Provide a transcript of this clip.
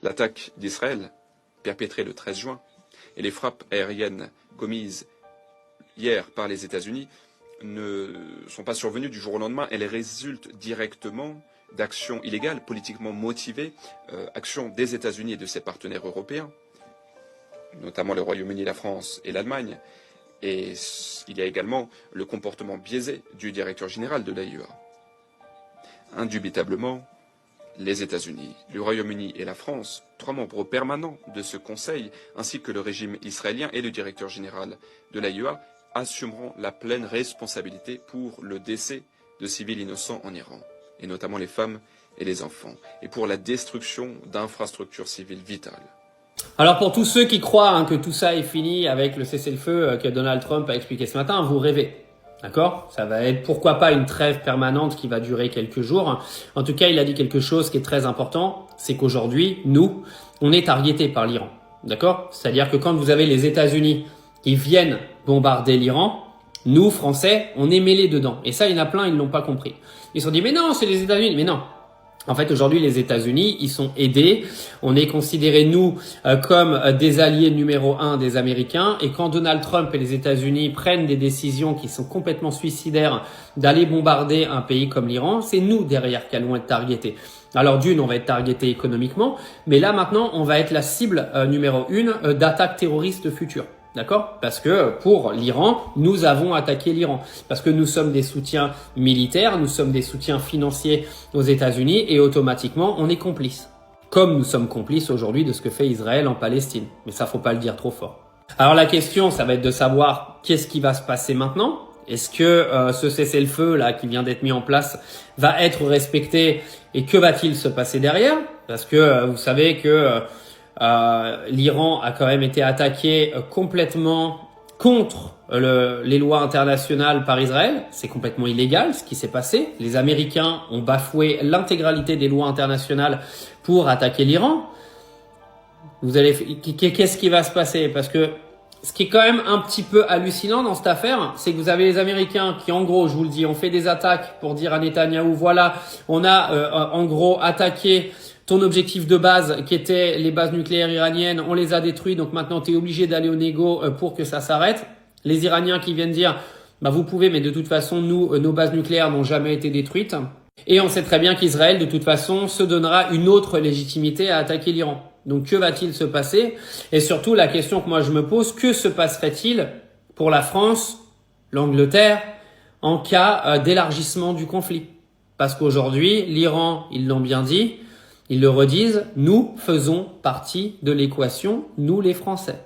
L'attaque d'Israël, perpétrée le 13 juin, et les frappes aériennes commises hier par les États-Unis ne sont pas survenues du jour au lendemain. Elles résultent directement d'actions illégales, politiquement motivées, actions des États-Unis et de ses partenaires européens, notamment le Royaume-Uni, la France et l'Allemagne. Et il y a également le comportement biaisé du directeur général de l'AIEA. Indubitablement, les États-Unis, le Royaume-Uni et la France, 3 membres permanents de ce Conseil, ainsi que le régime israélien et le directeur général de l'AIEA, assumeront la pleine responsabilité pour le décès de civils innocents en Iran, et notamment les femmes et les enfants, et pour la destruction d'infrastructures civiles vitales. Alors pour tous ceux qui croient que tout ça est fini avec le cessez-le-feu que Donald Trump a expliqué ce matin, vous rêvez. D'accord? Ça va être pourquoi pas une trêve permanente qui va durer quelques jours. En tout cas, il a dit quelque chose qui est très important, c'est qu'aujourd'hui, nous, on est targeté par l'Iran. D'accord? C'est-à-dire que quand vous avez les États-Unis qui viennent bombarder l'Iran, nous, Français, on est mêlés dedans. Et ça, il y en a plein, ils l'ont pas compris. Ils se sont dit, mais non, c'est les États-Unis. Mais non. En fait, aujourd'hui, les États-Unis, ils sont aidés. On est considérés, nous, comme des alliés numéro 1 des Américains. Et quand Donald Trump et les États-Unis prennent des décisions qui sont complètement suicidaires d'aller bombarder un pays comme l'Iran, c'est nous, derrière, qui allons être targetés. Alors d'une, on va être targeté économiquement. Mais là, maintenant, on va être la cible numéro 1 d'attaques terroristes futures. D'accord? Parce que pour l'Iran, nous avons attaqué l'Iran. Parce que nous sommes des soutiens militaires, nous sommes des soutiens financiers aux États-Unis et automatiquement, on est complices. Comme nous sommes complices aujourd'hui de ce que fait Israël en Palestine. Mais ça, faut pas le dire trop fort. Alors la question, ça va être de savoir qu'est-ce qui va se passer maintenant. Est-ce que ce cessez-le-feu là qui vient d'être mis en place va être respecté et que va-t-il se passer derrière? Parce que vous savez que l'Iran a quand même été attaqué complètement contre les lois internationales par Israël. C'est complètement illégal ce qui s'est passé. Les Américains ont bafoué l'intégralité des lois internationales pour attaquer l'Iran. Qu'est-ce qui va se passer? Parce que ce qui est quand même un petit peu hallucinant dans cette affaire, c'est que vous avez les Américains qui, en gros, je vous le dis, ont fait des attaques pour dire à Netanyahou, voilà, on a en gros attaqué ton objectif de base qui était les bases nucléaires iraniennes, on les a détruites, donc maintenant tu es obligé d'aller au négo pour que ça s'arrête. Les Iraniens qui viennent dire, bah vous pouvez, mais de toute façon, nous, nos bases nucléaires n'ont jamais été détruites. Et on sait très bien qu'Israël, de toute façon, se donnera une autre légitimité à attaquer l'Iran. Donc que va-t-il se passer? Et surtout, la question que moi je me pose, que se passerait-il pour la France, l'Angleterre, en cas d'élargissement du conflit? Parce qu'aujourd'hui, l'Iran, ils l'ont bien dit, ils le redisent, nous faisons partie de l'équation, nous les Français.